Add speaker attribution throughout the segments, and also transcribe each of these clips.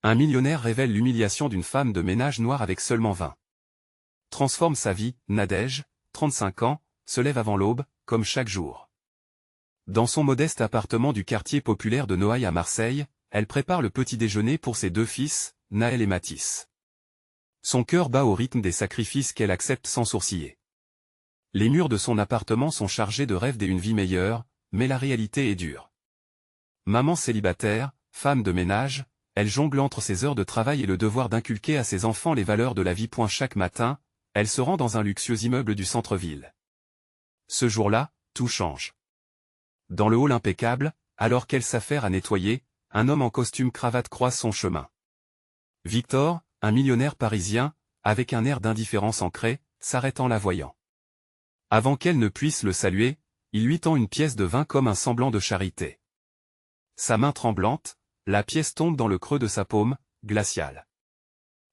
Speaker 1: Un millionnaire révèle l'humiliation d'une femme de ménage noire avec seulement 20. Transforme sa vie, Nadège, 35 ans, se lève avant l'aube, comme chaque jour. Dans son modeste appartement du quartier populaire de Noailles à Marseille, elle prépare le petit déjeuner pour ses deux fils, Naël et Mathis. Son cœur bat au rythme des sacrifices qu'elle accepte sans sourciller. Les murs de son appartement sont chargés de rêves d'une vie meilleure, mais la réalité est dure. Maman célibataire, femme de ménage, elle jongle entre ses heures de travail et le devoir d'inculquer à ses enfants les valeurs de la vie. Chaque matin, elle se rend dans un luxueux immeuble du centre-ville. Ce jour-là, tout change. Dans le hall impeccable, alors qu'elle s'affaire à nettoyer, un homme en costume cravate croise son chemin. Victor, un millionnaire parisien, avec un air d'indifférence ancré, s'arrête en la voyant. Avant qu'elle ne puisse le saluer, il lui tend une pièce de 20 comme un semblant de charité. Sa main tremblante, la pièce tombe dans le creux de sa paume, glaciale.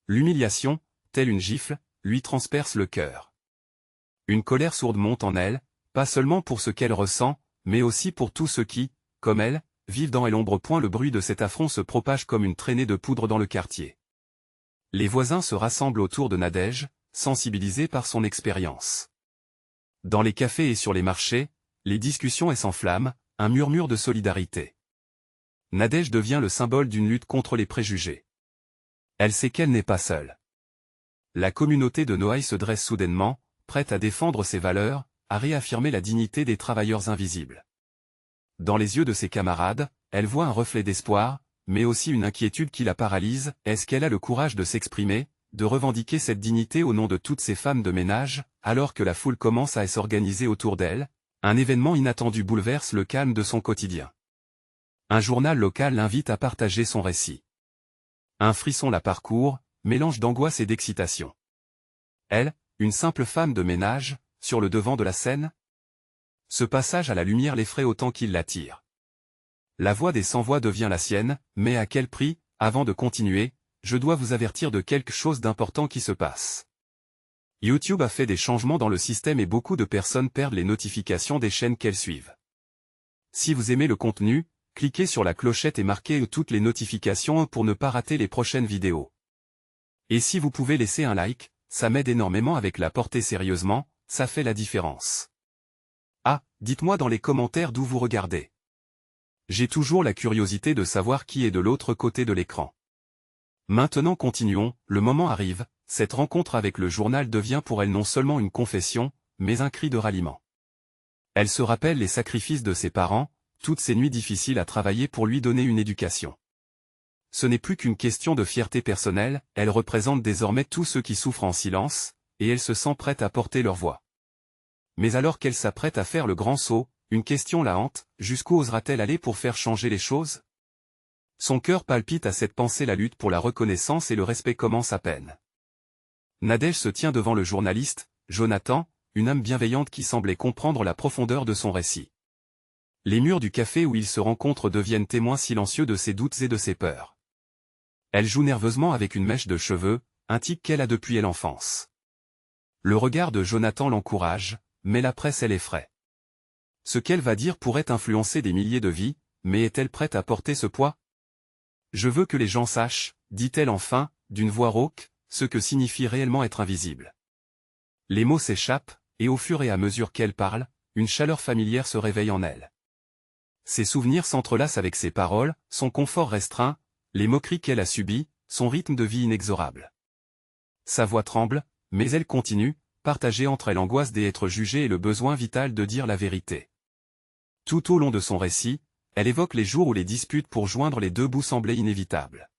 Speaker 1: L'humiliation, telle une gifle, lui transperce le cœur. Une colère sourde monte en elle, pas seulement pour ce qu'elle ressent, mais aussi pour tous ceux qui, comme elle, vivent dans l'ombre. Le bruit de cet affront se propage comme une traînée de poudre dans le quartier. Les voisins se rassemblent autour de Nadège, sensibilisés par son expérience. Dans les cafés et sur les marchés, les discussions s'enflamment, un murmure de solidarité. Nadège devient le symbole d'une lutte contre les préjugés. Elle sait qu'elle n'est pas seule. La communauté de Noailles se dresse soudainement, prête à défendre ses valeurs, à réaffirmer la dignité des travailleurs invisibles. Dans les yeux de ses camarades, elle voit un reflet d'espoir, mais aussi une inquiétude qui la paralyse. Est-ce qu'elle a le courage de s'exprimer, de revendiquer cette dignité au nom de toutes ces femmes de ménage, alors que la foule commence à s'organiser autour d'elle? Un événement inattendu bouleverse le calme de son quotidien. Un journal local l'invite à partager son récit. Un frisson la parcourt, mélange d'angoisse et d'excitation. Elle, une simple femme de ménage, sur le devant de la scène? Ce passage à la lumière l'effraie autant qu'il l'attire. La voix des sans-voix devient la sienne, mais à quel prix? Avant de continuer, je dois vous avertir de quelque chose d'important qui se passe. YouTube a fait des changements dans le système et beaucoup de personnes perdent les notifications des chaînes qu'elles suivent. Si vous aimez le contenu, cliquez sur la clochette et marquez toutes les notifications pour ne pas rater les prochaines vidéos. Et si vous pouvez laisser un like, ça m'aide énormément avec la portée. Sérieusement, ça fait la différence. Ah, dites-moi dans les commentaires d'où vous regardez. J'ai toujours la curiosité de savoir qui est de l'autre côté de l'écran. Maintenant continuons, le moment arrive, cette rencontre avec le journal devient pour elle non seulement une confession, mais un cri de ralliement. Elle se rappelle les sacrifices de ses parents, toutes ces nuits difficiles à travailler pour lui donner une éducation. Ce n'est plus qu'une question de fierté personnelle, elle représente désormais tous ceux qui souffrent en silence, et elle se sent prête à porter leur voix. Mais alors qu'elle s'apprête à faire le grand saut, une question la hante, jusqu'où osera-t-elle aller pour faire changer les choses? Son cœur palpite à cette pensée. La lutte pour la reconnaissance et le respect commence à peine. Nadège se tient devant le journaliste, Jonathan, une âme bienveillante qui semblait comprendre la profondeur de son récit. Les murs du café où ils se rencontrent deviennent témoins silencieux de ses doutes et de ses peurs. Elle joue nerveusement avec une mèche de cheveux, un tic qu'elle a depuis l'enfance. Le regard de Jonathan l'encourage, mais la presse l'effraie. Ce qu'elle va dire pourrait influencer des milliers de vies, mais est-elle prête à porter ce poids? Je veux que les gens sachent, dit-elle enfin, d'une voix rauque, ce que signifie réellement être invisible. Les mots s'échappent, et au fur et à mesure qu'elle parle, une chaleur familière se réveille en elle. Ses souvenirs s'entrelacent avec ses paroles, son confort restreint, les moqueries qu'elle a subies, son rythme de vie inexorable. Sa voix tremble, mais elle continue, partagée entre l'angoisse d'être jugée et le besoin vital de dire la vérité. Tout au long de son récit, elle évoque les jours où les disputes pour joindre les deux bouts semblaient inévitables.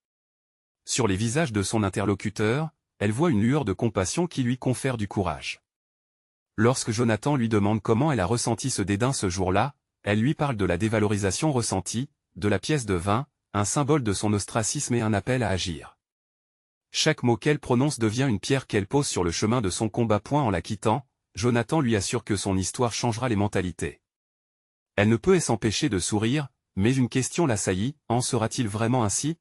Speaker 1: Sur les visages de son interlocuteur, elle voit une lueur de compassion qui lui confère du courage. Lorsque Jonathan lui demande comment elle a ressenti ce dédain ce jour-là, elle lui parle de la dévalorisation ressentie, de la pièce de 20, un symbole de son ostracisme et un appel à agir. Chaque mot qu'elle prononce devient une pierre qu'elle pose sur le chemin de son combat. En la quittant, Jonathan lui assure que son histoire changera les mentalités. Elle ne peut s'empêcher de sourire, mais une question l'assaillit, en sera-t-il vraiment ainsi?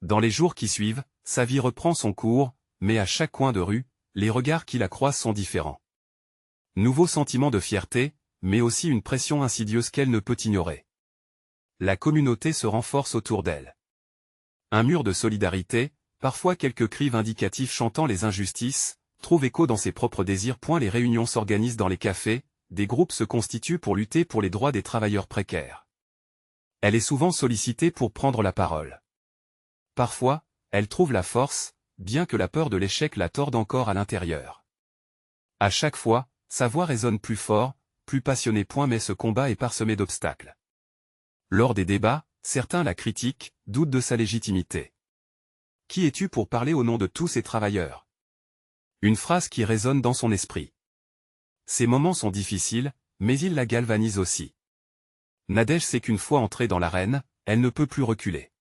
Speaker 1: Dans les jours qui suivent, sa vie reprend son cours, mais à chaque coin de rue, les regards qui la croisent sont différents. Nouveau sentiment de fierté, mais aussi une pression insidieuse qu'elle ne peut ignorer. La communauté se renforce autour d'elle. Un mur de solidarité, parfois quelques cris vindicatifs chantant les injustices, trouve écho dans ses propres désirs. Les réunions s'organisent dans les cafés, des groupes se constituent pour lutter pour les droits des travailleurs précaires. Elle est souvent sollicitée pour prendre la parole. Parfois, elle trouve la force, bien que la peur de l'échec la torde encore à l'intérieur. À chaque fois, sa voix résonne plus fort, plus passionnée. Mais ce combat est parsemé d'obstacles. Lors des débats, certains la critiquent, doutent de sa légitimité. Qui es-tu pour parler au nom de tous ces travailleurs? Une phrase qui résonne dans son esprit. Ces moments sont difficiles, mais ils la galvanisent aussi. Nadège sait qu'une fois entrée dans l'arène, elle ne peut plus reculer.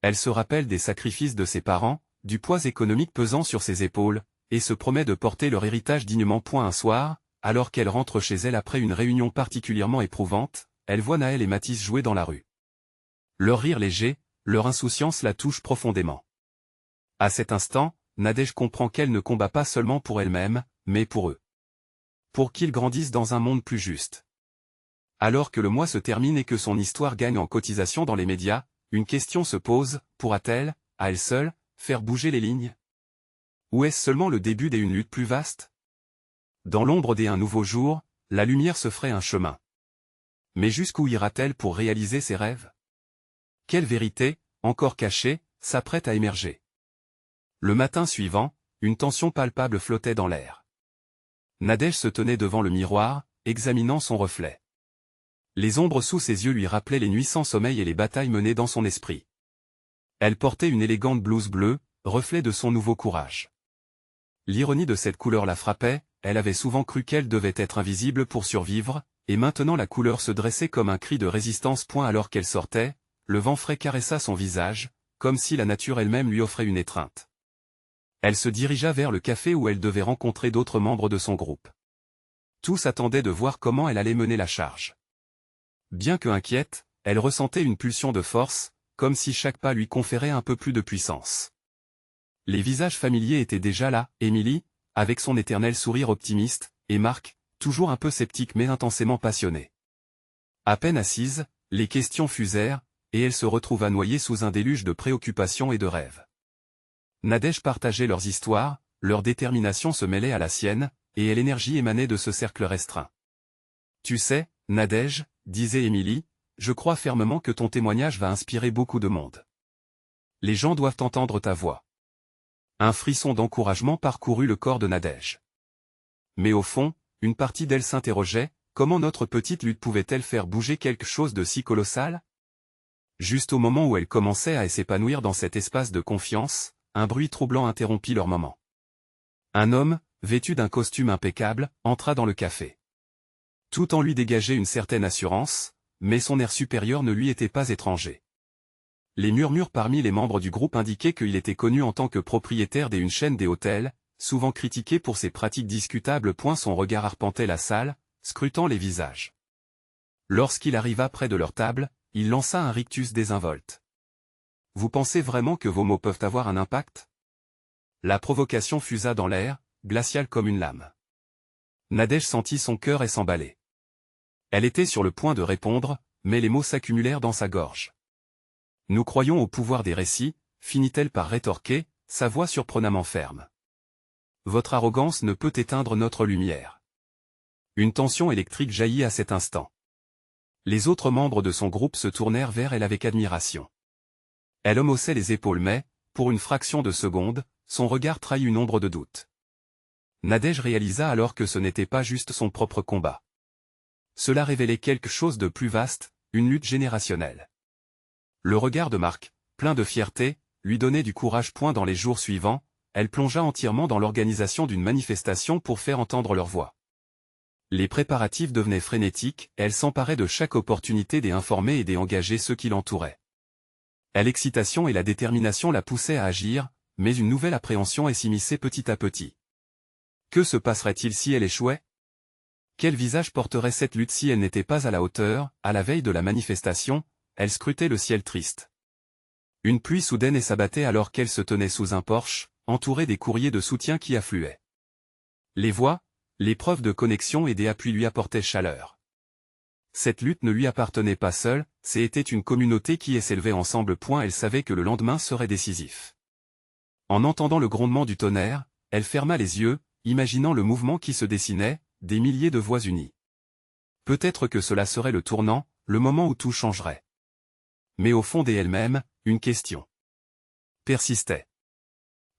Speaker 1: Elle se rappelle des sacrifices de ses parents, du poids économique pesant sur ses épaules, et se promet de porter leur héritage dignement. Un soir, alors qu'elle rentre chez elle après une réunion particulièrement éprouvante, elle voit Naël et Mathis jouer dans la rue. Leur rire léger, leur insouciance la touche profondément. À cet instant, Nadège comprend qu'elle ne combat pas seulement pour elle-même, mais pour eux. Pour qu'ils grandissent dans un monde plus juste. Alors que le mois se termine et que son histoire gagne en cotisation dans les médias, une question se pose: pourra-t-elle, à elle seule, faire bouger les lignes? Ou est-ce seulement le début d'une lutte plus vaste? Dans l'ombre d'un nouveau jour, la lumière se ferait un chemin. Mais jusqu'où ira-t-elle pour réaliser ses rêves? Quelle vérité, encore cachée, s'apprête à émerger? Le matin suivant, une tension palpable flottait dans l'air. Nadège se tenait devant le miroir, examinant son reflet. Les ombres sous ses yeux lui rappelaient les nuits sans sommeil et les batailles menées dans son esprit. Elle portait une élégante blouse bleue, reflet de son nouveau courage. L'ironie de cette couleur la frappait, elle avait souvent cru qu'elle devait être invisible pour survivre, et maintenant la couleur se dressait comme un cri de résistance. Alors qu'elle sortait, le vent frais caressa son visage, comme si la nature elle-même lui offrait une étreinte. Elle se dirigea vers le café où elle devait rencontrer d'autres membres de son groupe. Tous attendaient de voir comment elle allait mener la charge. Bien que inquiète, elle ressentait une pulsion de force, comme si chaque pas lui conférait un peu plus de puissance. Les visages familiers étaient déjà là, Émilie, avec son éternel sourire optimiste, et Marc, toujours un peu sceptique mais intensément passionné. À peine assise, les questions fusèrent, et elle se retrouva noyée sous un déluge de préoccupations et de rêves. Nadège partageait leurs histoires, leur détermination se mêlait à la sienne, et l'énergie émanait de ce cercle restreint. Tu sais, Nadège, disait Émilie, je crois fermement que ton témoignage va inspirer beaucoup de monde. Les gens doivent entendre ta voix. Un frisson d'encouragement parcourut le corps de Nadège. Mais au fond, une partie d'elle s'interrogeait, comment notre petite lutte pouvait-elle faire bouger quelque chose de si colossal? Juste au moment où elle commençait à s'épanouir dans cet espace de confiance, un bruit troublant interrompit leur moment. Un homme, vêtu d'un costume impeccable, entra dans le café. Tout en lui dégageait une certaine assurance, mais son air supérieur ne lui était pas étranger. Les murmures parmi les membres du groupe indiquaient qu'il était connu en tant que propriétaire d'une chaîne des hôtels, souvent critiqué pour ses pratiques discutables. Son regard arpentait la salle, scrutant les visages. Lorsqu'il arriva près de leur table, il lança un rictus désinvolte. « Vous pensez vraiment que vos mots peuvent avoir un impact ?» La provocation fusa dans l'air, glaciale comme une lame. Nadège sentit son cœur s'emballer. Elle était sur le point de répondre, mais les mots s'accumulèrent dans sa gorge. « Nous croyons au pouvoir des récits, finit-elle par rétorquer, sa voix surprenamment ferme. Votre arrogance ne peut éteindre notre lumière. Une tension électrique jaillit à cet instant. Les autres membres de son groupe se tournèrent vers elle avec admiration. Elle haussait les épaules mais, pour une fraction de seconde, son regard trahit une ombre de doute. Nadège réalisa alors que ce n'était pas juste son propre combat. Cela révélait quelque chose de plus vaste, une lutte générationnelle. Le regard de Marc, plein de fierté, lui donnait du courage. Dans les jours suivants, elle plongea entièrement dans l'organisation d'une manifestation pour faire entendre leur voix. Les préparatifs devenaient frénétiques, elle s'emparait de chaque opportunité d'informer et d'engager ceux qui l'entouraient. L'excitation et la détermination la poussaient à agir, mais une nouvelle appréhension s'immisçait petit à petit. Que se passerait-il si elle échouait? Quel visage porterait cette lutte si elle n'était pas à la hauteur? À la veille de la manifestation, elle scrutait le ciel triste. Une pluie soudaine s'abattait alors qu'elle se tenait sous un porche, entourée des courriers de soutien qui affluaient. Les voix, les preuves de connexion et des appuis lui apportaient chaleur. Cette lutte ne lui appartenait pas seule, c'était une communauté qui s'élevait ensemble. Elle savait que le lendemain serait décisif. En entendant le grondement du tonnerre, elle ferma les yeux, imaginant le mouvement qui se dessinait, des milliers de voix unies. Peut-être que cela serait le tournant, le moment où tout changerait. Mais au fond d'elle-même, une question persistait.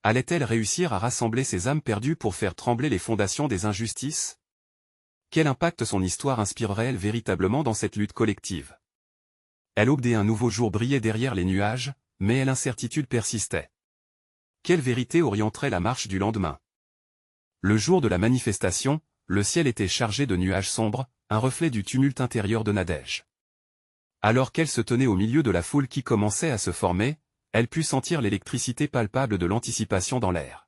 Speaker 1: Allait-elle réussir à rassembler ces âmes perdues pour faire trembler les fondations des injustices? Quel impact son histoire inspirerait-elle véritablement dans cette lutte collective? Elle aube un nouveau jour brillait derrière les nuages, mais l'incertitude persistait. Quelle vérité orienterait la marche du lendemain? Le jour de la manifestation, le ciel était chargé de nuages sombres, un reflet du tumulte intérieur de Nadège. Alors qu'elle se tenait au milieu de la foule qui commençait à se former, elle put sentir l'électricité palpable de l'anticipation dans l'air.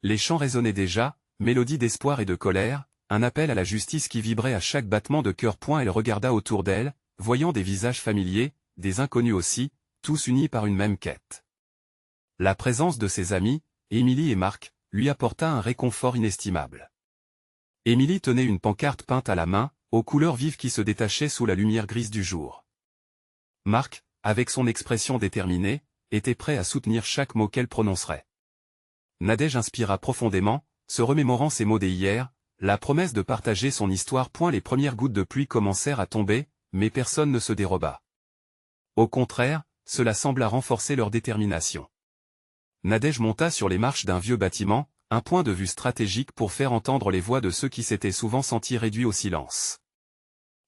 Speaker 1: Les chants résonnaient déjà, mélodie d'espoir et de colère, un appel à la justice qui vibrait à chaque battement de cœur. Elle regarda autour d'elle, voyant des visages familiers, des inconnus aussi, tous unis par une même quête. La présence de ses amis, Émilie et Marc, lui apporta un réconfort inestimable. Émilie tenait une pancarte peinte à la main, aux couleurs vives qui se détachaient sous la lumière grise du jour. Marc, avec son expression déterminée, était prêt à soutenir chaque mot qu'elle prononcerait. Nadège inspira profondément, se remémorant ses mots d'hier, la promesse de partager son histoire. Les premières gouttes de pluie commencèrent à tomber, mais personne ne se déroba. Au contraire, cela sembla renforcer leur détermination. Nadège monta sur les marches d'un vieux bâtiment, un point de vue stratégique pour faire entendre les voix de ceux qui s'étaient souvent sentis réduits au silence.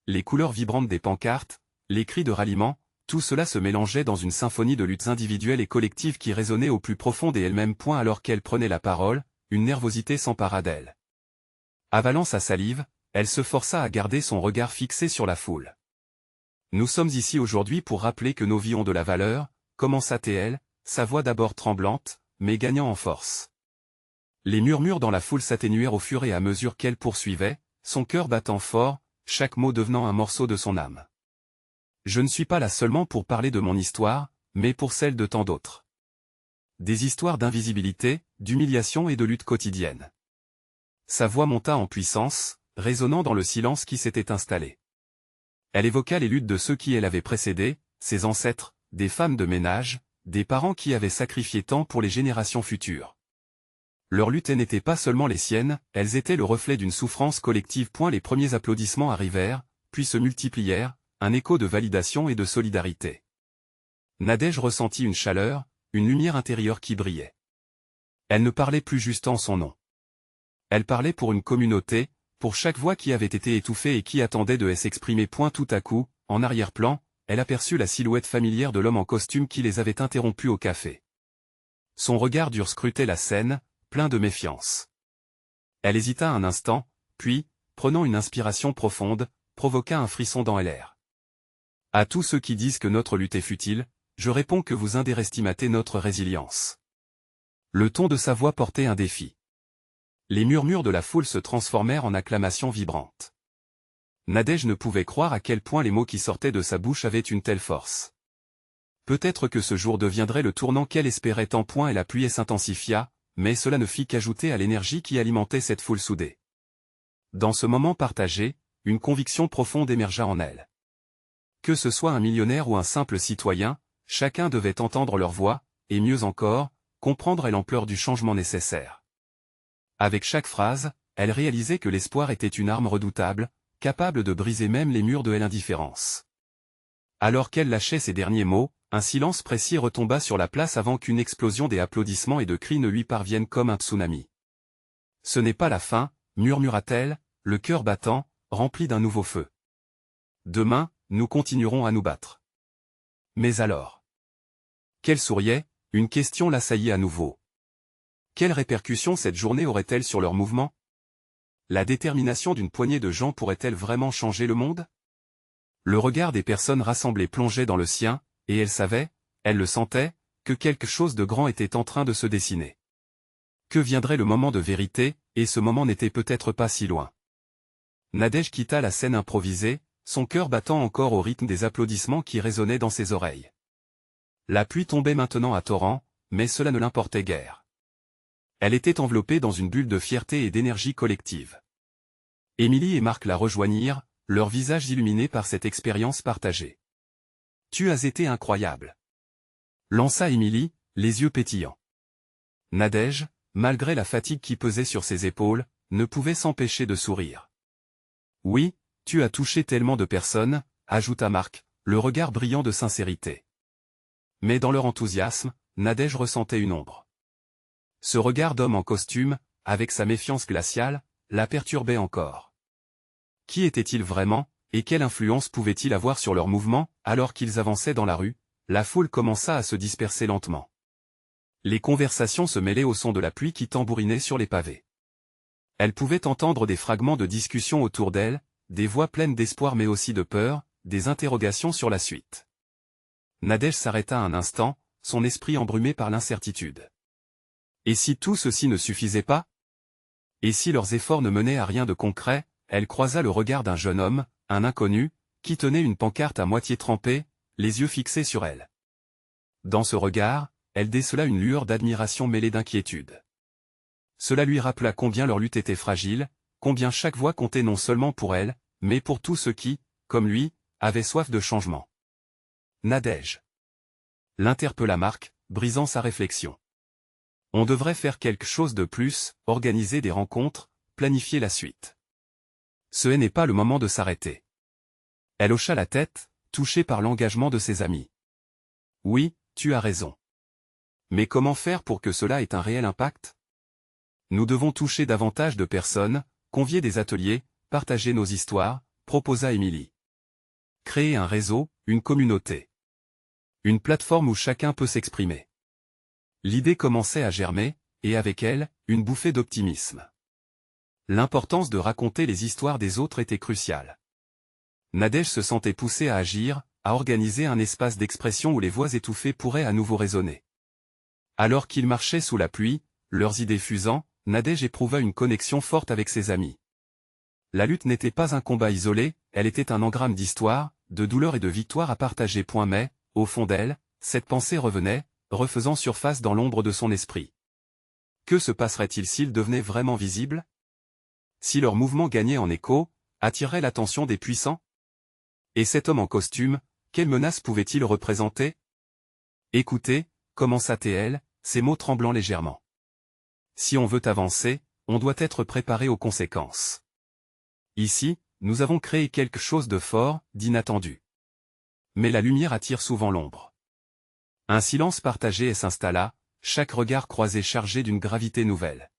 Speaker 1: Les couleurs vibrantes des pancartes, les cris de ralliement, tout cela se mélangeait dans une symphonie de luttes individuelles et collectives qui résonnait au plus profond d'elle-même. Alors qu'elle prenait la parole, une nervosité s'empara d'elle. Avalant sa salive, elle se força à garder son regard fixé sur la foule. Nous sommes ici aujourd'hui pour rappeler que nos vies ont de la valeur, commença-t-elle, sa voix d'abord tremblante, mais gagnant en force. Les murmures dans la foule s'atténuèrent au fur et à mesure qu'elle poursuivait, son cœur battant fort, chaque mot devenant un morceau de son âme. Je ne suis pas là seulement pour parler de mon histoire, mais pour celle de tant d'autres. Des histoires d'invisibilité, d'humiliation et de lutte quotidienne. Sa voix monta en puissance, résonnant dans le silence qui s'était installé. Elle évoqua les luttes de ceux qui l'avaient précédée, ses ancêtres, des femmes de ménage, des parents qui avaient sacrifié tant pour les générations futures. Leurs luttes n'étaient pas seulement les siennes, elles étaient le reflet d'une souffrance collective. Les premiers applaudissements arrivèrent, puis se multiplièrent, un écho de validation et de solidarité. Nadège ressentit une chaleur, une lumière intérieure qui brillait. Elle ne parlait plus juste en son nom. Elle parlait pour une communauté, pour chaque voix qui avait été étouffée et qui attendait de s'exprimer. Tout à coup, en arrière-plan, elle aperçut la silhouette familière de l'homme en costume qui les avait interrompus au café. Son regard dur scrutait la scène, plein de méfiance. Elle hésita un instant, puis, prenant une inspiration profonde, provoqua un frisson dans l'air. À tous ceux qui disent que notre lutte est futile, je réponds que vous underestimatez notre résilience. Le ton de sa voix portait un défi. Les murmures de la foule se transformèrent en acclamations vibrantes. Nadège ne pouvait croire à quel point les mots qui sortaient de sa bouche avaient une telle force. Peut-être que ce jour deviendrait le tournant qu'elle espérait tant. Et la pluie s'intensifia, mais cela ne fit qu'ajouter à l'énergie qui alimentait cette foule soudée. Dans ce moment partagé, une conviction profonde émergea en elle. Que ce soit un millionnaire ou un simple citoyen, chacun devait entendre leur voix, et mieux encore, comprendre l'ampleur du changement nécessaire. Avec chaque phrase, elle réalisait que l'espoir était une arme redoutable, capable de briser même les murs de l'indifférence. Alors qu'elle lâchait ces derniers mots, un silence précis retomba sur la place avant qu'une explosion des applaudissements et de cris ne lui parvienne comme un tsunami. Ce n'est pas la fin, murmura-t-elle, le cœur battant, rempli d'un nouveau feu. Demain, nous continuerons à nous battre. Mais alors? Qu'elle souriait, une question l'assaillit à nouveau. Quelles répercussions cette journée aurait-elle sur leur mouvement? La détermination d'une poignée de gens pourrait-elle vraiment changer le monde? Le regard des personnes rassemblées plongeait dans le sien, et elle le sentait, que quelque chose de grand était en train de se dessiner. Que viendrait le moment de vérité, et ce moment n'était peut-être pas si loin. Nadège quitta la scène improvisée, son cœur battant encore au rythme des applaudissements qui résonnaient dans ses oreilles. La pluie tombait maintenant à torrents, mais cela ne l'importait guère. Elle était enveloppée dans une bulle de fierté et d'énergie collective. Émilie et Marc la rejoignirent, leurs visages illuminés par cette expérience partagée. Tu as été incroyable. Lança Émilie, les yeux pétillants. Nadège, malgré la fatigue qui pesait sur ses épaules, ne pouvait s'empêcher de sourire. Oui, tu as touché tellement de personnes, ajouta Marc, le regard brillant de sincérité. Mais dans leur enthousiasme, Nadège ressentait une ombre. Ce regard d'homme en costume, avec sa méfiance glaciale, la perturbait encore. Qui était-il vraiment, et quelle influence pouvait-il avoir sur leurs mouvements, alors qu'ils avançaient dans la rue? La foule commença à se disperser lentement. Les conversations se mêlaient au son de la pluie qui tambourinait sur les pavés. Elle pouvait entendre des fragments de discussion autour d'elle, des voix pleines d'espoir mais aussi de peur, des interrogations sur la suite. Nadège s'arrêta un instant, son esprit embrumé par l'incertitude. Et si tout ceci ne suffisait pas? Et si leurs efforts ne menaient à rien de concret? Elle croisa le regard d'un jeune homme, un inconnu, qui tenait une pancarte à moitié trempée, les yeux fixés sur elle. Dans ce regard, elle décela une lueur d'admiration mêlée d'inquiétude. Cela lui rappela combien leur lutte était fragile, combien chaque voix comptait non seulement pour elle, mais pour tous ceux qui, comme lui, avaient soif de changement. Nadège. L'interpella Marc, brisant sa réflexion. On devrait faire quelque chose de plus, organiser des rencontres, planifier la suite. Ce n'est pas le moment de s'arrêter. Elle hocha la tête, touchée par l'engagement de ses amis. Oui, tu as raison. Mais comment faire pour que cela ait un réel impact? Nous devons toucher davantage de personnes, convier des ateliers, partager nos histoires, proposa Émilie. Créer un réseau, une communauté. Une plateforme où chacun peut s'exprimer. L'idée commençait à germer, et avec elle, une bouffée d'optimisme. L'importance de raconter les histoires des autres était cruciale. Nadège se sentait poussée à agir, à organiser un espace d'expression où les voix étouffées pourraient à nouveau résonner. Alors qu'ils marchaient sous la pluie, leurs idées fusant, Nadège éprouva une connexion forte avec ses amis. La lutte n'était pas un combat isolé, elle était un engramme d'histoire, de douleur et de victoire à partager. Mais, au fond d'elle, cette pensée revenait, refaisant surface dans l'ombre de son esprit. Que se passerait-il s'ils devenaient vraiment visibles? Si leur mouvement gagnait en écho, attirerait l'attention des puissants? Et cet homme en costume, quelle menace pouvait-il représenter? Écoutez, commença-t-elle, ses mots tremblant légèrement. Si on veut avancer, on doit être préparé aux conséquences. Ici, nous avons créé quelque chose de fort, d'inattendu. Mais la lumière attire souvent l'ombre. Un silence partagé s'installa, chaque regard croisé chargé d'une gravité nouvelle.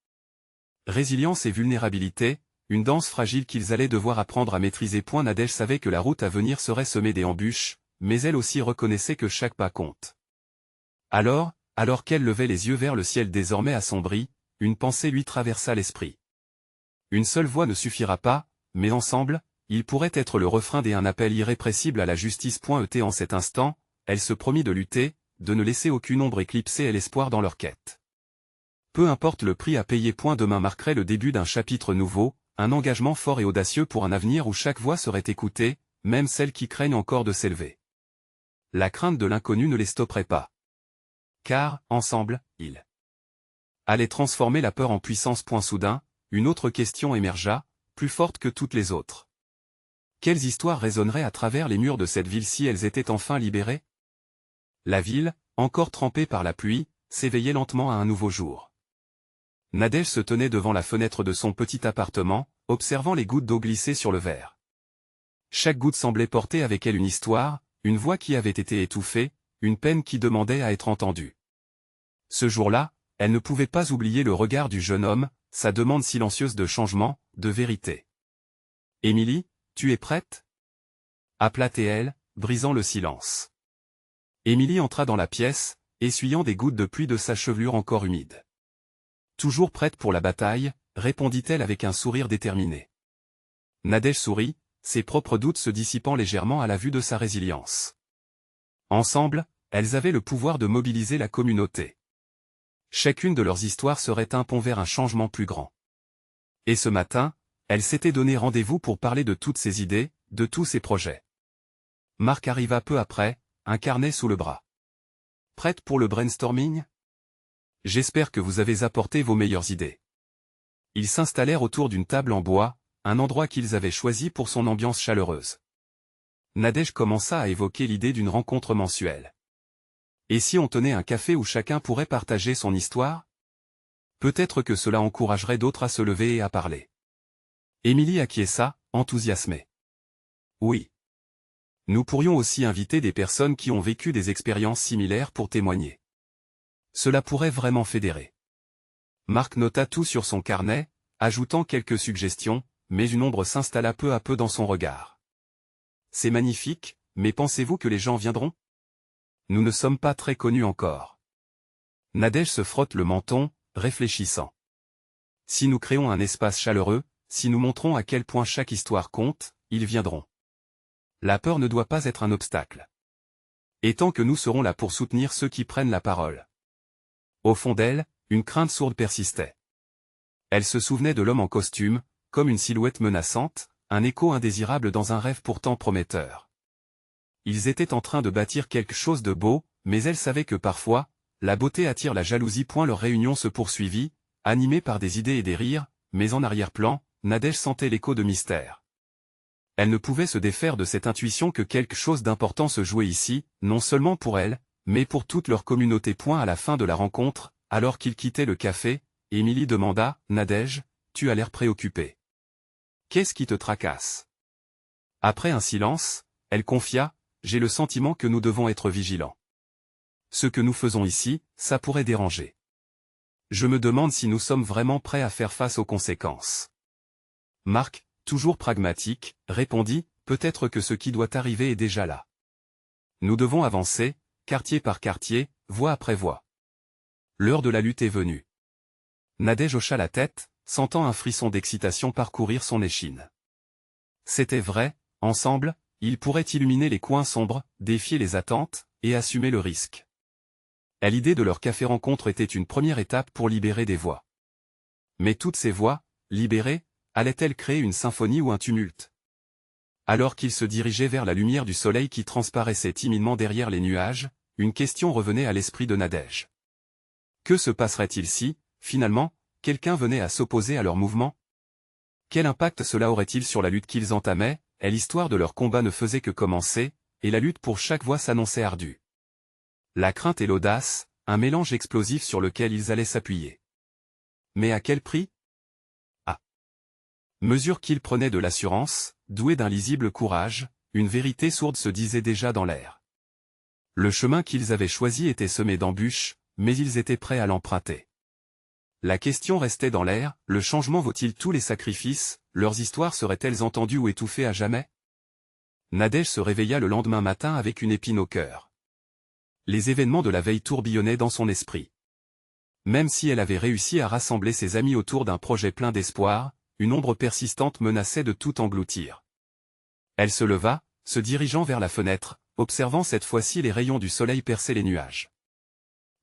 Speaker 1: Résilience et vulnérabilité, une danse fragile qu'ils allaient devoir apprendre à maîtriser. Nadège savait que la route à venir serait semée d'embûches, mais elle aussi reconnaissait que chaque pas compte. Alors qu'elle levait les yeux vers le ciel désormais assombri, une pensée lui traversa l'esprit. Une seule voix ne suffira pas, mais ensemble, ils pourraient être le refrain d'un appel irrépressible à la justice. En cet instant, elle se promit de lutter, de ne laisser aucune ombre éclipser l'espoir dans leur quête. Peu importe le prix à payer. Demain marquerait le début d'un chapitre nouveau, un engagement fort et audacieux pour un avenir où chaque voix serait écoutée, même celles qui craignent encore de s'élever. La crainte de l'inconnu ne les stopperait pas. Car, ensemble, ils allaient transformer la peur en puissance. Soudain, une autre question émergea, plus forte que toutes les autres. Quelles histoires résonneraient à travers les murs de cette ville si elles étaient enfin libérées? La ville, encore trempée par la pluie, s'éveillait lentement à un nouveau jour. Nadège se tenait devant la fenêtre de son petit appartement, observant les gouttes d'eau glisser sur le verre. Chaque goutte semblait porter avec elle une histoire, une voix qui avait été étouffée, une peine qui demandait à être entendue. Ce jour-là, elle ne pouvait pas oublier le regard du jeune homme, sa demande silencieuse de changement, de vérité. « Émilie, tu es prête ?» appela-t-elle, brisant le silence. Émilie entra dans la pièce, essuyant des gouttes de pluie de sa chevelure encore humide. « Toujours prête pour la bataille ?» répondit-elle avec un sourire déterminé. Nadège sourit, ses propres doutes se dissipant légèrement à la vue de sa résilience. Ensemble, elles avaient le pouvoir de mobiliser la communauté. Chacune de leurs histoires serait un pont vers un changement plus grand. Et ce matin, elles s'étaient donné rendez-vous pour parler de toutes ces idées, de tous ces projets. Marc arriva peu après, un carnet sous le bras. « Prête pour le brainstorming ? J'espère que vous avez apporté vos meilleures idées. » Ils s'installèrent autour d'une table en bois, un endroit qu'ils avaient choisi pour son ambiance chaleureuse. Nadège commença à évoquer l'idée d'une rencontre mensuelle. Et si on tenait un café où chacun pourrait partager son histoire? Peut-être que cela encouragerait d'autres à se lever et à parler. Émilie acquiesça, enthousiasmée. Oui. Nous pourrions aussi inviter des personnes qui ont vécu des expériences similaires pour témoigner. Cela pourrait vraiment fédérer. Marc nota tout sur son carnet, ajoutant quelques suggestions, mais une ombre s'installa peu à peu dans son regard. C'est magnifique, mais pensez-vous que les gens viendront? Nous ne sommes pas très connus encore. Nadège se frotte le menton, réfléchissant. Si nous créons un espace chaleureux, si nous montrons à quel point chaque histoire compte, ils viendront. La peur ne doit pas être un obstacle. Et tant que nous serons là pour soutenir ceux qui prennent la parole. Au fond d'elle, une crainte sourde persistait. Elle se souvenait de l'homme en costume, comme une silhouette menaçante, un écho indésirable dans un rêve pourtant prometteur. Ils étaient en train de bâtir quelque chose de beau, mais elle savait que parfois, la beauté attire la jalousie. Leur réunion se poursuivit, animée par des idées et des rires, mais en arrière-plan, Nadège sentait l'écho de mystère. Elle ne pouvait se défaire de cette intuition que quelque chose d'important se jouait ici, non seulement pour elle, mais pour toute leur communauté. À la fin de la rencontre, alors qu'ils quittaient le café, Émilie demanda, « Nadège, tu as l'air préoccupée. Qu'est-ce qui te tracasse ?» Après un silence, elle confia, « J'ai le sentiment que nous devons être vigilants. Ce que nous faisons ici, ça pourrait déranger. Je me demande si nous sommes vraiment prêts à faire face aux conséquences. » Marc, toujours pragmatique, répondit, « Peut-être que ce qui doit arriver est déjà là. Nous devons avancer, quartier par quartier, voie après voie. L'heure de la lutte est venue. » Nadège hocha la tête, sentant un frisson d'excitation parcourir son échine. C'était vrai, ensemble, ils pourraient illuminer les coins sombres, défier les attentes, et assumer le risque. Et l'idée de leur café-rencontre était une première étape pour libérer des voix. Mais toutes ces voix, libérées, allaient-elles créer une symphonie ou un tumulte? Alors qu'ils se dirigeaient vers la lumière du soleil qui transparaissait timidement derrière les nuages, une question revenait à l'esprit de Nadège. Que se passerait-il si, finalement, quelqu'un venait à s'opposer à leur mouvement? Quel impact cela aurait-il sur la lutte qu'ils entamaient? Et l'histoire de leur combat ne faisait que commencer, et la lutte pour chaque voix s'annonçait ardue. La crainte et l'audace, un mélange explosif sur lequel ils allaient s'appuyer. Mais à quel prix? À mesure qu'ils prenaient de l'assurance, doués d'un lisible courage, une vérité sourde se disait déjà dans l'air. Le chemin qu'ils avaient choisi était semé d'embûches, mais ils étaient prêts à l'emprunter. La question restait dans l'air, le changement vaut-il tous les sacrifices, leurs histoires seraient-elles entendues ou étouffées à jamais? Nadège se réveilla le lendemain matin avec une épine au cœur. Les événements de la veille tourbillonnaient dans son esprit. Même si elle avait réussi à rassembler ses amis autour d'un projet plein d'espoir, une ombre persistante menaçait de tout engloutir. Elle se leva, se dirigeant vers la fenêtre, observant cette fois-ci les rayons du soleil percer les nuages.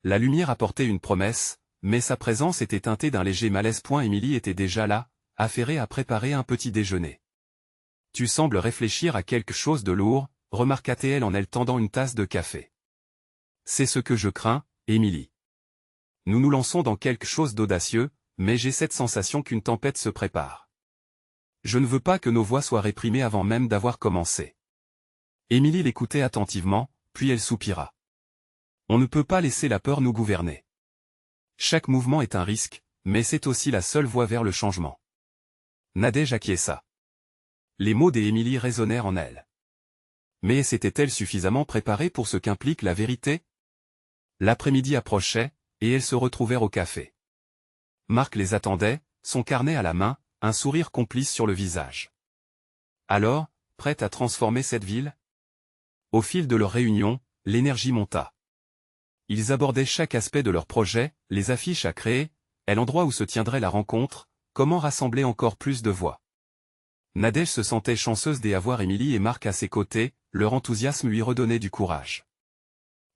Speaker 1: La lumière apportait une promesse, mais sa présence était teintée d'un léger malaise. Émilie était déjà là, affairée à préparer un petit déjeuner. « Tu sembles réfléchir à quelque chose de lourd, » remarqua-t-elle en elle tendant une tasse de café. « C'est ce que je crains, Émilie. Nous nous lançons dans quelque chose d'audacieux, mais j'ai cette sensation qu'une tempête se prépare. Je ne veux pas que nos voix soient réprimées avant même d'avoir commencé. » Émilie l'écoutait attentivement, puis elle soupira. On ne peut pas laisser la peur nous gouverner. Chaque mouvement est un risque, mais c'est aussi la seule voie vers le changement. Nadège acquiesça. Les mots d'Émilie résonnèrent en elle. Mais s'était-elle suffisamment préparée pour ce qu'implique la vérité? L'après-midi approchait, et elles se retrouvèrent au café. Marc les attendait, son carnet à la main, un sourire complice sur le visage. Alors, prête à transformer cette ville? Au fil de leur réunion, l'énergie monta. Ils abordaient chaque aspect de leur projet, les affiches à créer, et l'endroit où se tiendrait la rencontre, comment rassembler encore plus de voix. Nadège se sentait chanceuse d'avoir Émilie et Marc à ses côtés, leur enthousiasme lui redonnait du courage.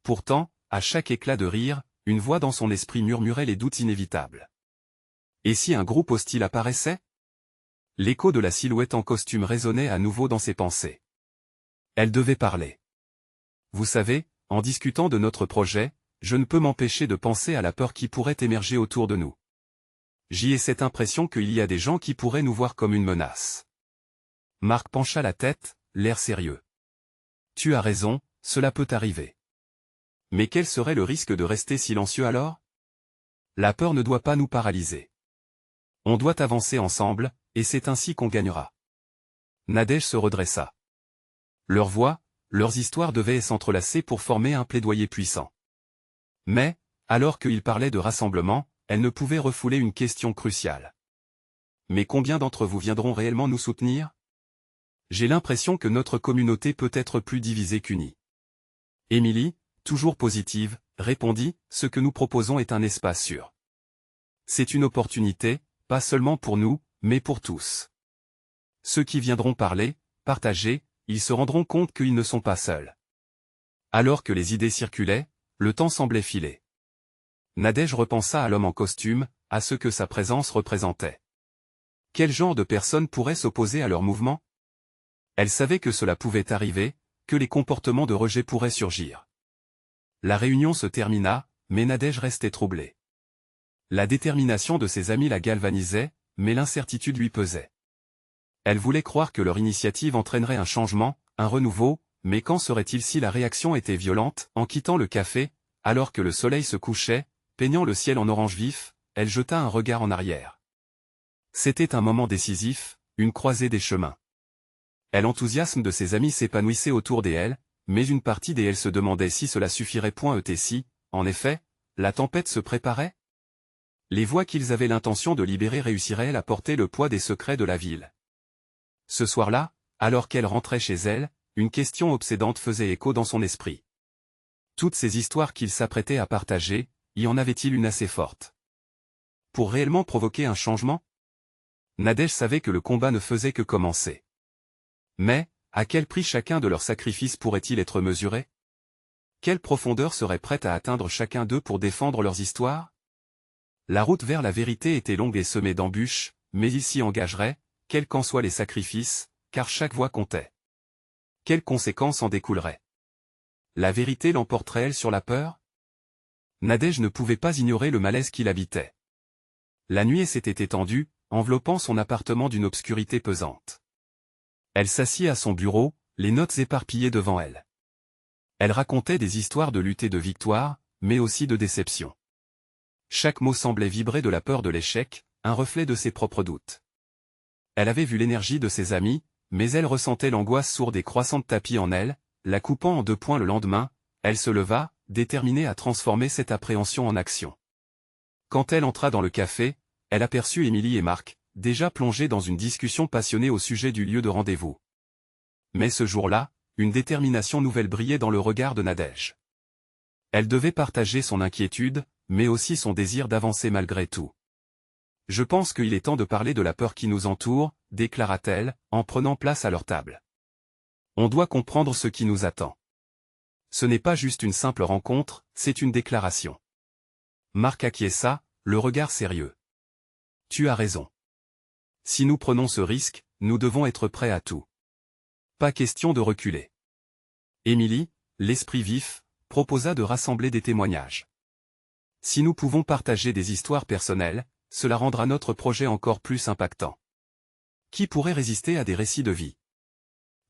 Speaker 1: Pourtant, à chaque éclat de rire, une voix dans son esprit murmurait les doutes inévitables. Et si un groupe hostile apparaissait? L'écho de la silhouette en costume résonnait à nouveau dans ses pensées. Elle devait parler. Vous savez, en discutant de notre projet, je ne peux m'empêcher de penser à la peur qui pourrait émerger autour de nous. J'y ai cette impression qu'il y a des gens qui pourraient nous voir comme une menace. Marc pencha la tête, l'air sérieux. Tu as raison, cela peut arriver. Mais quel serait le risque de rester silencieux alors? La peur ne doit pas nous paralyser. On doit avancer ensemble, et c'est ainsi qu'on gagnera. Nadège se redressa. Leurs voix, leurs histoires devaient s'entrelacer pour former un plaidoyer puissant. Mais, alors qu'ils parlaient de rassemblement, elle ne pouvait refouler une question cruciale. Mais combien d'entre vous viendront réellement nous soutenir? J'ai l'impression que notre communauté peut être plus divisée qu'unie. Émilie, toujours positive, répondit, ce que nous proposons est un espace sûr. C'est une opportunité, pas seulement pour nous, mais pour tous. Ceux qui viendront parler, partager, ils se rendront compte qu'ils ne sont pas seuls. Alors que les idées circulaient, le temps semblait filer. Nadège repensa à l'homme en costume, à ce que sa présence représentait. Quel genre de personne pourrait s'opposer à leur mouvement? Elle savait que cela pouvait arriver, que les comportements de rejet pourraient surgir. La réunion se termina, mais Nadège restait troublée. La détermination de ses amis la galvanisait, mais l'incertitude lui pesait. Elle voulait croire que leur initiative entraînerait un changement, un renouveau, mais quand serait-il si la réaction était violente? En quittant le café, alors que le soleil se couchait, peignant le ciel en orange vif, elle jeta un regard en arrière. C'était un moment décisif, une croisée des chemins. L'enthousiasme de ses amis s'épanouissait autour d'elle, mais une partie d'elle se demandait si cela suffirait. Si, en effet, la tempête se préparait? Les voix qu'ils avaient l'intention de libérer réussiraient-elles à porter le poids des secrets de la ville? Ce soir-là, alors qu'elle rentrait chez elle, une question obsédante faisait écho dans son esprit. Toutes ces histoires qu'il s'apprêtait à partager, y en avait-il une assez forte pour réellement provoquer un changement? Nadège savait que le combat ne faisait que commencer. Mais, à quel prix chacun de leurs sacrifices pourrait-il être mesuré? Quelle profondeur serait prête à atteindre chacun d'eux pour défendre leurs histoires? La route vers la vérité était longue et semée d'embûches, mais ils s'y engageraient, quels qu'en soient les sacrifices, car chaque voix comptait. Quelles conséquences en découleraient? La vérité l'emporterait-elle sur la peur? Nadège ne pouvait pas ignorer le malaise qui l'habitait. La nuit s'était étendue, enveloppant son appartement d'une obscurité pesante. Elle s'assit à son bureau, les notes éparpillées devant elle. Elle racontait des histoires de lutte et de victoire, mais aussi de déception. Chaque mot semblait vibrer de la peur de l'échec, un reflet de ses propres doutes. Elle avait vu l'énergie de ses amis, mais elle ressentait l'angoisse sourde et croissante tapie en elle, la coupant en 2 points le lendemain. Elle se leva, déterminée à transformer cette appréhension en action. Quand elle entra dans le café, elle aperçut Émilie et Marc, déjà plongés dans une discussion passionnée au sujet du lieu de rendez-vous. Mais ce jour-là, une détermination nouvelle brillait dans le regard de Nadège. Elle devait partager son inquiétude, mais aussi son désir d'avancer malgré tout. Je pense qu'il est temps de parler de la peur qui nous entoure, déclara-t-elle, en prenant place à leur table. On doit comprendre ce qui nous attend. Ce n'est pas juste une simple rencontre, c'est une déclaration. Marc acquiesça, le regard sérieux. Tu as raison. Si nous prenons ce risque, nous devons être prêts à tout. Pas question de reculer. Émilie, l'esprit vif, proposa de rassembler des témoignages. Si nous pouvons partager des histoires personnelles, cela rendra notre projet encore plus impactant. Qui pourrait résister à des récits de vie?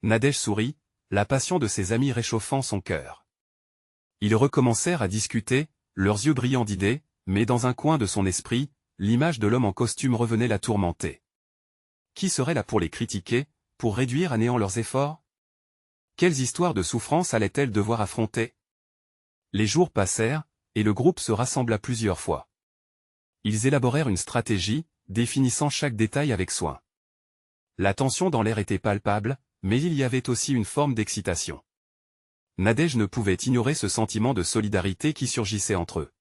Speaker 1: Nadège sourit, la passion de ses amis réchauffant son cœur. Ils recommencèrent à discuter, leurs yeux brillants d'idées, mais dans un coin de son esprit, l'image de l'homme en costume revenait la tourmenter. Qui serait là pour les critiquer, pour réduire à néant leurs efforts? Quelles histoires de souffrance allaient-elles devoir affronter? Les jours passèrent, et le groupe se rassembla plusieurs fois. Ils élaborèrent une stratégie, définissant chaque détail avec soin. La tension dans l'air était palpable, mais il y avait aussi une forme d'excitation. Nadège ne pouvait ignorer ce sentiment de solidarité qui surgissait entre eux.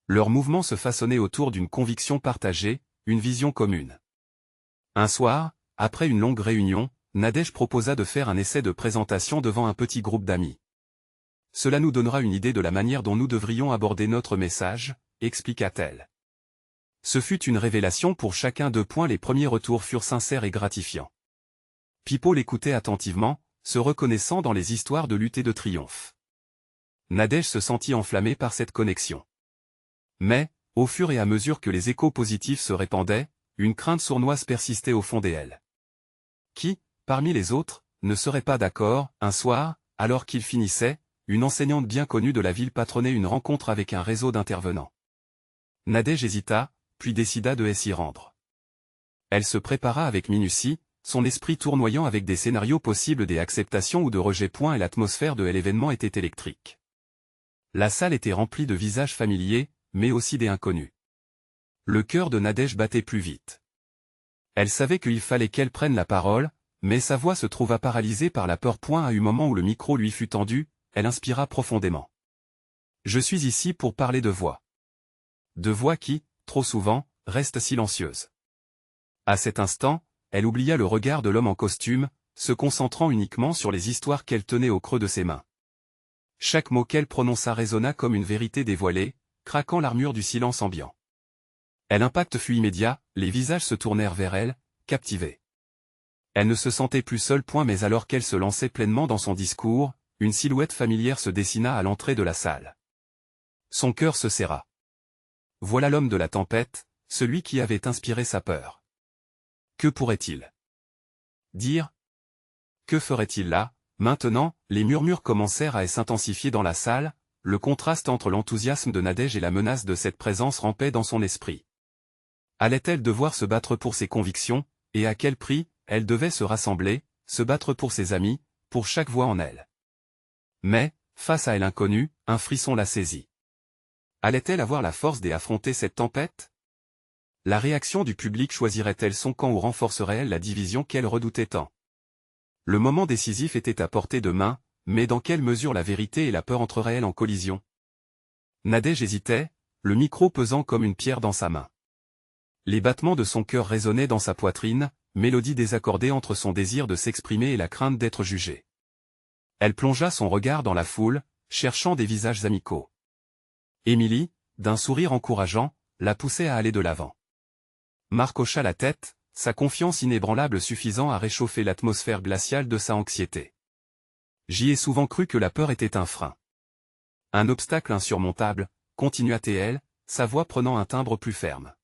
Speaker 1: Leur mouvement se façonnait autour d'une conviction partagée, une vision commune. Un soir, après une longue réunion, Nadège proposa de faire un essai de présentation devant un petit groupe d'amis. Cela nous donnera une idée de la manière dont nous devrions aborder notre message, expliqua-t-elle. Ce fut une révélation pour chacun. Les premiers retours furent sincères et gratifiants. Pipo l'écoutait attentivement, se reconnaissant dans les histoires de lutte et de triomphe. Nadège se sentit enflammée par cette connexion. Mais, au fur et à mesure que les échos positifs se répandaient, une crainte sournoise persistait au fond d'elle. Qui, parmi les autres, ne serait pas d'accord, un soir, alors qu'il finissait, une enseignante bien connue de la ville patronnait une rencontre avec un réseau d'intervenants. Nadège hésita, puis décida de s'y rendre. Elle se prépara avec minutie, son esprit tournoyant avec des scénarios possibles des acceptations ou de rejets. Et l'atmosphère de l'événement était électrique. La salle était remplie de visages familiers, mais aussi des inconnus. Le cœur de Nadège battait plus vite. Elle savait qu'il fallait qu'elle prenne la parole, mais sa voix se trouva paralysée par la peur. À un moment où le micro lui fut tendu, elle inspira profondément. « Je suis ici pour parler de voix. De voix qui, trop souvent, restent silencieuses. » À cet instant, elle oublia le regard de l'homme en costume, se concentrant uniquement sur les histoires qu'elle tenait au creux de ses mains. Chaque mot qu'elle prononça résonna comme une vérité dévoilée, craquant l'armure du silence ambiant. L'impact fut immédiat, les visages se tournèrent vers elle, captivés. Elle ne se sentait plus seule. Mais alors qu'elle se lançait pleinement dans son discours, une silhouette familière se dessina à l'entrée de la salle. Son cœur se serra. Voilà l'homme de la tempête, celui qui avait inspiré sa peur. Que pourrait-il dire? Que ferait-il là? Maintenant, les murmures commencèrent à s'intensifier dans la salle, le contraste entre l'enthousiasme de Nadège et la menace de cette présence rampait dans son esprit. Allait-elle devoir se battre pour ses convictions, et à quel prix? Elle devait se rassembler, se battre pour ses amis, pour chaque voix en elle. Mais, face à elle inconnue, un frisson la saisit. Allait-elle avoir la force d'affronter cette tempête? La réaction du public choisirait-elle son camp ou renforcerait-elle la division qu'elle redoutait tant? Le moment décisif était à portée de main, mais dans quelle mesure la vérité et la peur entreraient-elles en collision? Nadège hésitait, le micro pesant comme une pierre dans sa main. Les battements de son cœur résonnaient dans sa poitrine, mélodie désaccordée entre son désir de s'exprimer et la crainte d'être jugée. Elle plongea son regard dans la foule, cherchant des visages amicaux. Émilie, d'un sourire encourageant, la poussait à aller de l'avant. Marc hocha la tête, sa confiance inébranlable suffisant à réchauffer l'atmosphère glaciale de sa anxiété. J'y ai souvent cru que la peur était un frein. Un obstacle insurmontable, continua-t-elle, sa voix prenant un timbre plus ferme.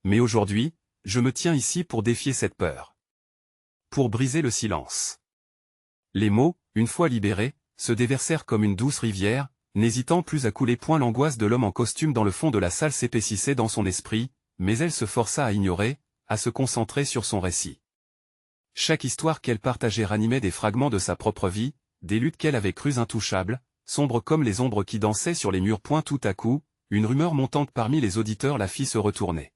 Speaker 1: Mais aujourd'hui, je me tiens ici pour défier cette peur. Pour briser le silence. Les mots, une fois libérés, se déversèrent comme une douce rivière, n'hésitant plus à couler. L'angoisse de l'homme en costume dans le fond de la salle s'épaississait dans son esprit, mais elle se força à ignorer, à se concentrer sur son récit. Chaque histoire qu'elle partageait ranimait des fragments de sa propre vie, des luttes qu'elle avait crues intouchables, sombres comme les ombres qui dansaient sur les murs. Tout à coup, une rumeur montante parmi les auditeurs la fit se retourner.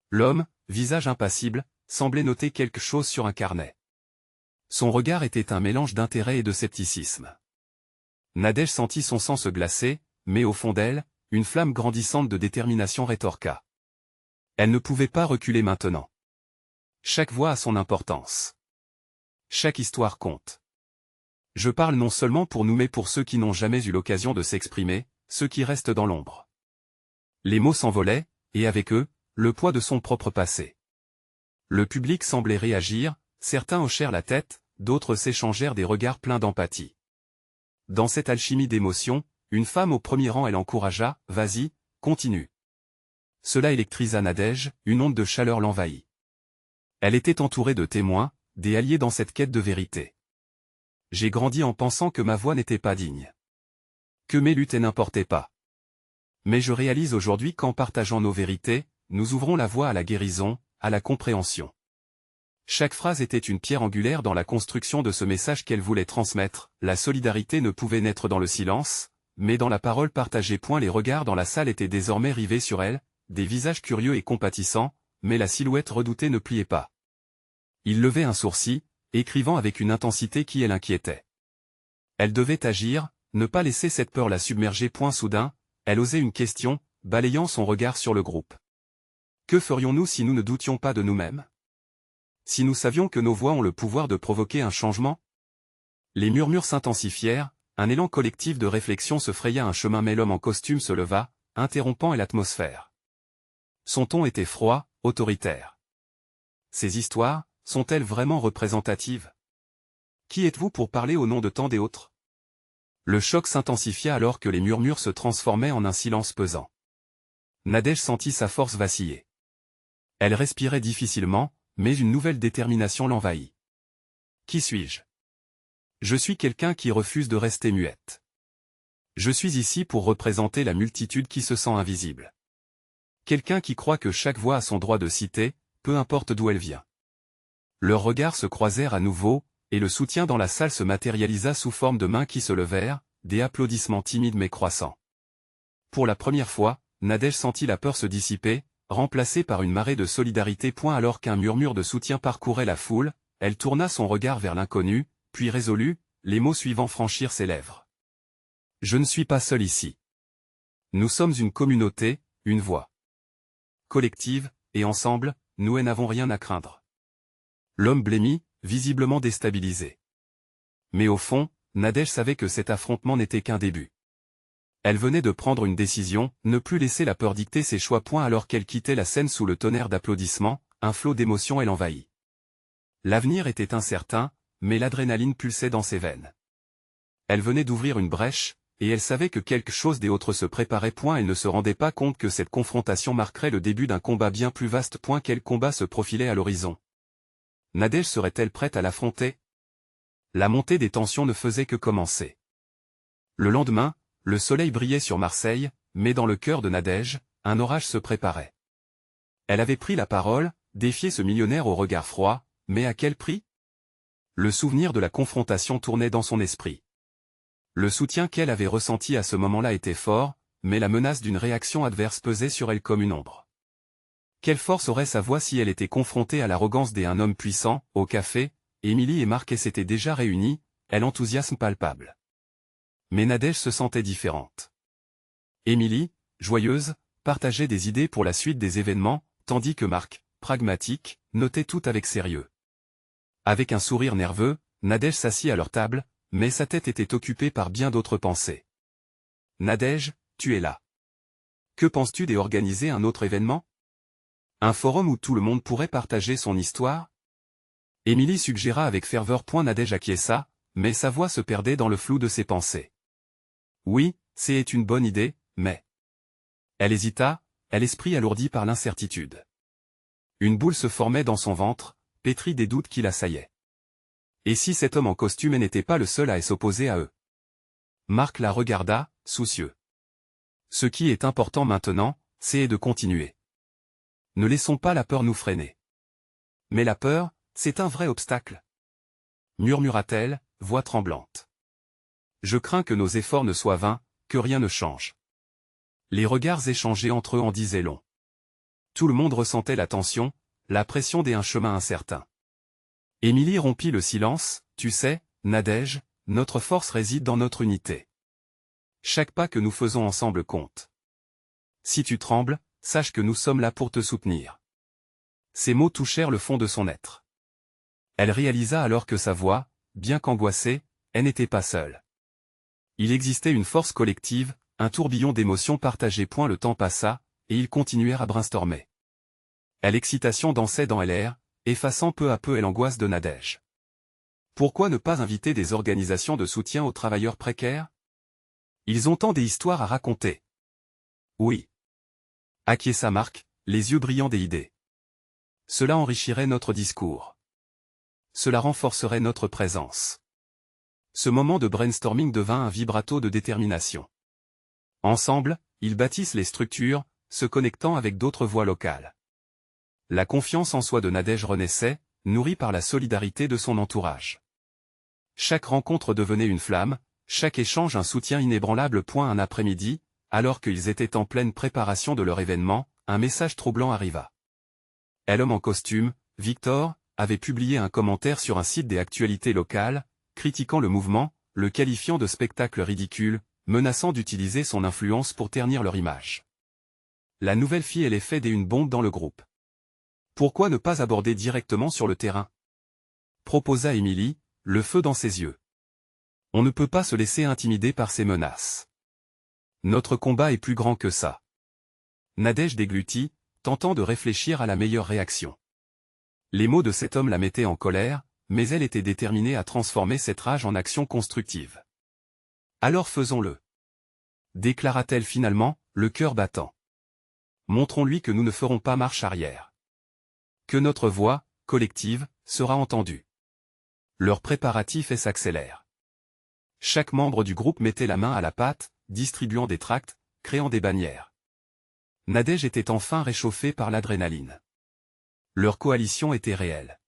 Speaker 1: L'homme, visage impassible, semblait noter quelque chose sur un carnet. Son regard était un mélange d'intérêt et de scepticisme. Nadège sentit son sang se glacer, mais au fond d'elle, une flamme grandissante de détermination rétorqua. Elle ne pouvait pas reculer maintenant. Chaque voix a son importance. Chaque histoire compte. Je parle non seulement pour nous mais pour ceux qui n'ont jamais eu l'occasion de s'exprimer, ceux qui restent dans l'ombre. Les mots s'envolaient, et avec eux, le poids de son propre passé. Le public semblait réagir, certains hochèrent la tête, d'autres s'échangèrent des regards pleins d'empathie. Dans cette alchimie d'émotions, une femme au premier rang l'encouragea, « Vas-y, continue. » Cela électrisa Nadège, une onde de chaleur l'envahit. Elle était entourée de témoins, des alliés dans cette quête de vérité. J'ai grandi en pensant que ma voix n'était pas digne. Que mes luttes n'importaient pas. Mais je réalise aujourd'hui qu'en partageant nos vérités, nous ouvrons la voie à la guérison, à la compréhension. Chaque phrase était une pierre angulaire dans la construction de ce message qu'elle voulait transmettre. La solidarité ne pouvait naître dans le silence, mais dans la parole partagée. Les regards dans la salle étaient désormais rivés sur elle, des visages curieux et compatissants, mais la silhouette redoutée ne pliait pas. Il levait un sourcil, écrivant avec une intensité qui l'inquiétait. Elle devait agir, ne pas laisser cette peur la submerger. Soudain, elle osait une question, balayant son regard sur le groupe. Que ferions-nous si nous ne doutions pas de nous-mêmes? Si nous savions que nos voix ont le pouvoir de provoquer un changement? Les murmures s'intensifièrent, un élan collectif de réflexion se fraya un chemin mais l'homme en costume se leva, interrompant l'atmosphère. Son ton était froid, autoritaire. Ces histoires, sont-elles vraiment représentatives? Qui êtes-vous pour parler au nom de tant d'autres? Le choc s'intensifia alors que les murmures se transformaient en un silence pesant. Nadège sentit sa force vaciller. Elle respirait difficilement, mais une nouvelle détermination l'envahit. Qui suis-je? Je suis quelqu'un qui refuse de rester muette. Je suis ici pour représenter la multitude qui se sent invisible. Quelqu'un qui croit que chaque voix a son droit de citer, peu importe d'où elle vient. Leurs regards se croisèrent à nouveau, et le soutien dans la salle se matérialisa sous forme de mains qui se levèrent, des applaudissements timides mais croissants. Pour la première fois, Nadège sentit la peur se dissiper, remplacée par une marée de solidarité. Alors qu'un murmure de soutien parcourait la foule, elle tourna son regard vers l'inconnu, puis résolue, les mots suivants franchirent ses lèvres. « Je ne suis pas seul ici. Nous sommes une communauté, une voix collective, et ensemble, nous n'avons rien à craindre. » L'homme blêmit, visiblement déstabilisé. Mais au fond, Nadège savait que cet affrontement n'était qu'un début. Elle venait de prendre une décision, ne plus laisser la peur dicter ses choix. Alors qu'elle quittait la scène sous le tonnerre d'applaudissements, un flot d'émotions l'envahit. L'avenir était incertain, mais l'adrénaline pulsait dans ses veines. Elle venait d'ouvrir une brèche, et elle savait que quelque chose d'autre se préparait. Elle ne se rendait pas compte que cette confrontation marquerait le début d'un combat bien plus vaste. Quel combat se profilait à l'horizon? Nadège serait-elle prête à l'affronter? La montée des tensions ne faisait que commencer. Le lendemain, le soleil brillait sur Marseille, mais dans le cœur de Nadège, un orage se préparait. Elle avait pris la parole, défié ce millionnaire au regard froid, mais à quel prix? Le souvenir de la confrontation tournait dans son esprit. Le soutien qu'elle avait ressenti à ce moment-là était fort, mais la menace d'une réaction adverse pesait sur elle comme une ombre. Quelle force aurait sa voix si elle était confrontée à l'arrogance d'un homme puissant? Au café, Émilie et Marc s'étaient déjà réunis, elle enthousiasme palpable. Mais Nadège se sentait différente. Émilie, joyeuse, partageait des idées pour la suite des événements, tandis que Marc, pragmatique, notait tout avec sérieux. Avec un sourire nerveux, Nadège s'assit à leur table, mais sa tête était occupée par bien d'autres pensées. « Nadège, tu es là. Que penses-tu d'organiser un autre événement? Un forum où tout le monde pourrait partager son histoire ?» Émilie suggéra avec ferveur. Nadège acquiesça, mais sa voix se perdait dans le flou de ses pensées. Oui, c'est une bonne idée, mais... Elle hésita, l'esprit alourdi par l'incertitude. Une boule se formait dans son ventre, pétrie des doutes qui l'assaillaient. Et si cet homme en costume n'était pas le seul à s'opposer à eux? Marc la regarda, soucieux. Ce qui est important maintenant, c'est de continuer. Ne laissons pas la peur nous freiner. Mais la peur, c'est un vrai obstacle. Murmura-t-elle, voix tremblante. Je crains que nos efforts ne soient vains, que rien ne change. Les regards échangés entre eux en disaient long. Tout le monde ressentait la tension, la pression d'un chemin incertain. Émilie rompit le silence. Tu sais, Nadège, notre force réside dans notre unité. Chaque pas que nous faisons ensemble compte. Si tu trembles, sache que nous sommes là pour te soutenir. Ces mots touchèrent le fond de son être. Elle réalisa alors que sa voix, bien qu'angoissée, elle n'était pas seule. Il existait une force collective, un tourbillon d'émotions partagées. Le temps passa, et ils continuèrent à brainstormer. L'excitation dansait dans l'air, effaçant peu à peu l'angoisse de Nadège. Pourquoi ne pas inviter des organisations de soutien aux travailleurs précaires? Ils ont tant d'histoires à raconter. Oui. Acquiesça Marc, les yeux brillants des idées. Cela enrichirait notre discours. Cela renforcerait notre présence. Ce moment de brainstorming devint un vibrato de détermination. Ensemble, ils bâtissent les structures, se connectant avec d'autres voix locales. La confiance en soi de Nadège renaissait, nourrie par la solidarité de son entourage. Chaque rencontre devenait une flamme, chaque échange un soutien inébranlable. Un après-midi, alors qu'ils étaient en pleine préparation de leur événement, un message troublant arriva. L'homme en costume, Victor, avait publié un commentaire sur un site des actualités locales, critiquant le mouvement, le qualifiant de spectacle ridicule, menaçant d'utiliser son influence pour ternir leur image. La nouvelle fit l'effet d'une bombe dans le groupe. Pourquoi ne pas aborder directement sur le terrain? Proposa Émilie, le feu dans ses yeux. On ne peut pas se laisser intimider par ces menaces. Notre combat est plus grand que ça. Nadège déglutit, tentant de réfléchir à la meilleure réaction. Les mots de cet homme la mettaient en colère, mais elle était déterminée à transformer cette rage en action constructive. Alors faisons-le. Déclara-t-elle finalement, le cœur battant. Montrons-lui que nous ne ferons pas marche arrière. Que notre voix, collective, sera entendue. Leurs préparatifs s'accélèrent. Chaque membre du groupe mettait la main à la pâte, distribuant des tracts, créant des bannières. Nadège était enfin réchauffée par l'adrénaline. Leur coalition était réelle.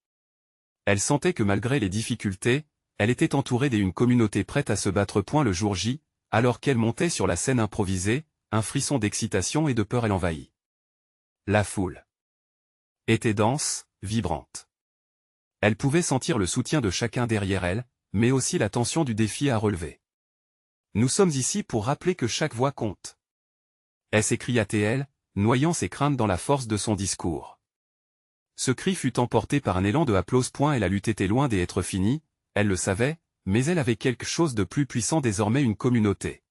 Speaker 1: Elle sentait que malgré les difficultés, elle était entourée d'une communauté prête à se battre point le jour J, alors qu'elle montait sur la scène improvisée, un frisson d'excitation et de peur l'envahit. La foule était dense, vibrante. Elle pouvait sentir le soutien de chacun derrière elle, mais aussi la tension du défi à relever. Nous sommes ici pour rappeler que chaque voix compte. S'écria-t-elle, noyant ses craintes dans la force de son discours. Ce cri fut emporté par un élan de applause. Et la lutte était loin d'être finie, elle le savait, mais elle avait quelque chose de plus puissant désormais, une communauté.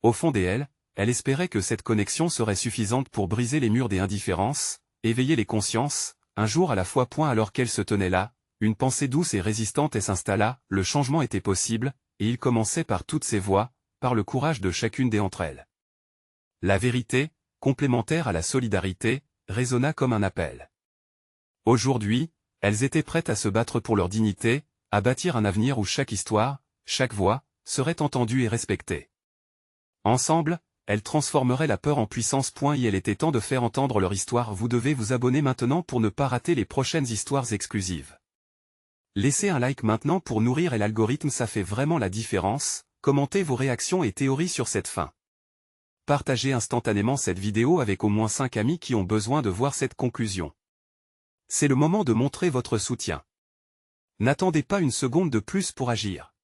Speaker 1: Au fond d'elle, elle espérait que cette connexion serait suffisante pour briser les murs des indifférences, éveiller les consciences, un jour à la fois. Alors qu'elle se tenait là, une pensée douce et résistante s'installa, le changement était possible, et il commençait par toutes ces voix, par le courage de chacune d'entre elles. La vérité, complémentaire à la solidarité, résonna comme un appel. Aujourd'hui, elles étaient prêtes à se battre pour leur dignité, à bâtir un avenir où chaque histoire, chaque voix, serait entendue et respectée. Ensemble, elles transformeraient la peur en puissance. Il était temps de faire entendre leur histoire. Vous devez vous abonner maintenant pour ne pas rater les prochaines histoires exclusives. Laissez un like maintenant pour nourrir l'algorithme, ça fait vraiment la différence. Commentez vos réactions et théories sur cette fin. Partagez instantanément cette vidéo avec au moins 5 amis qui ont besoin de voir cette conclusion. C'est le moment de montrer votre soutien. N'attendez pas une seconde de plus pour agir.